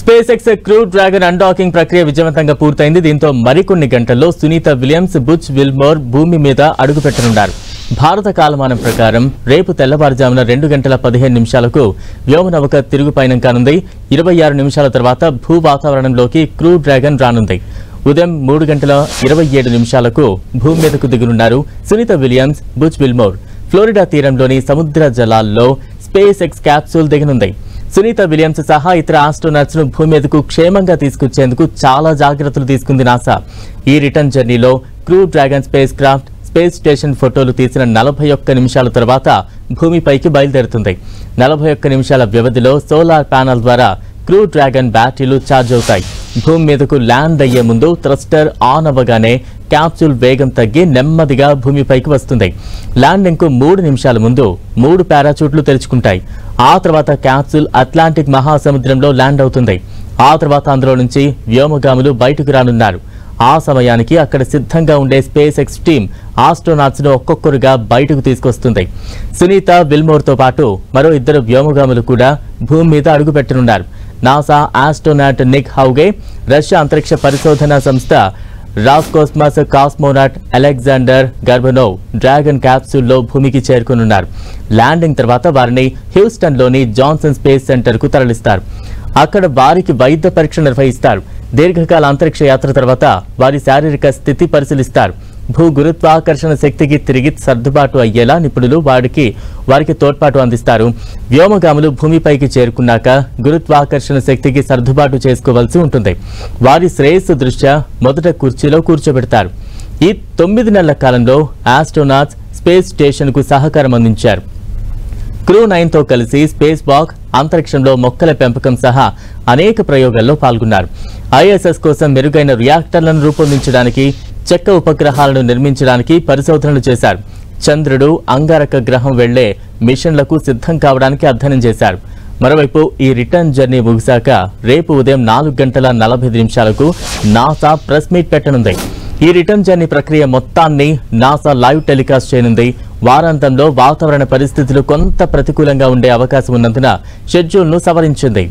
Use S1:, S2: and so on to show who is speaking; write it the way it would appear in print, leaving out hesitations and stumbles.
S1: Space X crew dragon undocking ప్రక్రియ విజయవంతంగా పూర్తయింది. దీంతో మరికొన్ని గంటల్లో సునీత విలియమ్స్, బుచ్ విల్మోర్ భూమి మీద అడుగుపెట్టనున్నారు. భారత కాలమానం ప్రకారం రేపు తెల్లవారుజామున 2:15 వ్యోమనౌక తిరుగు పయనం కానుంది. 26 నిమిషాల తర్వాత భూ వాతావరణంలోకి క్రూ డ్రాగన్ రానుంది. ఉదయం 3:27 భూమి మీదకు దిగనున్నారు Sunita Williams, Butch Wilmore. Florida తీరంలోని సముద్ర జలాల్లో స్పేస్ ఎక్స్ క్యాప్సూల్ దిగనుంది. సునీత విలియమ్స్ సహా ఇతర ఆస్ట్రోనాట్స్ ను భూమి మీదకు క్షేమంగా తీసుకొచ్చేందుకు చాలా జాగ్రత్తలు తీసుకుంది నాసా. ఈ రిటర్న్ జర్నీలో crew dragon space craft space station ఫోటోలు తీసిన 41 నిమిషాల తర్వాత భూమిపైకి బయలుదేరుతుంది. 41 నిమిషాల వ్యవధిలో సోలార్ ప్యానెల్ ద్వారా క్రూ డ్రాగన్ బ్యాటరీలు ఛార్జ్ అవుతాయి. భూమి మీదకు ల్యాండ్ అయ్యే ముందు థ్రస్టర్ ఆన్ అవ్వగానే క్యాప్సూల్ వేగం తగ్గి నెమ్మదిగా భూమిపైకి వస్తుంది. ల్యాండింగ్ కు 3 నిమిషాల ముందు 3 పారాచూట్లు తెరుచుకుంటాయి. ఆ తర్వాత క్యాప్సూల్ అట్లాంటిక్ మహాసముద్రంలో ల్యాండ్ అవుతుంది. ఆ తర్వాత అందులో నుంచి వ్యోమగాములు బయటకు రానున్నారు. ఆ సమయానికి అక్కడ సిద్ధంగా ఉండే స్పేస్ ఎక్స్ టీమ్ ఆస్ట్రోనాట్స్ ను ఒక్కొక్కరుగా బయటకు తీసుకొస్తుంది. సునీత విల్మోర్ తో పాటు మరో 2 వ్యోమగాములు కూడా భూమి మీద అడుగుపెట్టనున్నారు. నాసా ఆస్ట్రోనాట్ నిక్ హౌగే, రష్యా అంతరిక్ష పరిశోధన సంస్థ రాస్కోస్మాస్ కాస్మోనాట్ అలెగ్జాండర్ గర్బనోవ్ డ్రాగన్ క్యాప్సూల్లో భూమికి చేరుకునున్నారు. ల్యాండింగ్ తర్వాత వారిని హ్యూస్టన్లోని జాన్సన్ స్పేస్ సెంటర్ కు తరలిస్తారు. అక్కడ వారికి వైద్య పరీక్ష నిర్వహిస్తారు. దీర్ఘకాల అంతరిక్ష యాత్ర తర్వాత వారి శారీరక స్థితి పరిశీలిస్తారు. భూ గురుత్వాకర్షణ శక్తికి తిరిగి సర్దుబాటు అయ్యేలా నిపుణులు వారికి తోడ్పాటు అందిస్తారు. వ్యోమగాములు భూమిపైకి చేరుకున్నాక గురుత్వాకర్షణ శక్తికి సర్దుబాటు చేసుకోవాల్సి ఉంటుంది. వారి శ్రేయస్సు దృష్ట్యా మొదట కుర్చీలో కూర్చోబెడతారు. ఈ 9 నెలల కాలంలో ఆస్ట్రోనాట్స్ స్పేస్ స్టేషన్ కు సహకారం అందించారు. క్రూ 9తో కలిసి స్పేస్ వాక్, అంతరిక్షంలో మొక్కల పెంపకం సహా అనేక ప్రయోగాల్లో పాల్గొన్నారు. ఐఎస్ఎస్ కోసం మెరుగైన రియాక్టర్లను రూపొందించడానికి, చెక్క ఉపగ్రహాలను నిర్మించడానికి పరిశోధనలు చేశారు. చంద్రుడు, అంగారక గ్రహం వెళ్లే మిషన్లకు సిద్ధం కావడానికి అధ్యయనం చేశారు. మరోవైపు ఈ రిటర్న్ జర్నీ ముగిశాక రేపు ఉదయం 4:45 నాసా ప్రెస్ మీట్ పెట్టనుంది. ఈ రిటర్న్ జర్నీ ప్రక్రియ మొత్తాన్ని నాసా లైవ్ టెలికాస్ట్ చేయనుంది. వారాంతంలో వాతావరణ పరిస్థితులు కొంత ప్రతికూలంగా ఉండే అవకాశం ఉన్నందున షెడ్యూల్ను సవరించింది.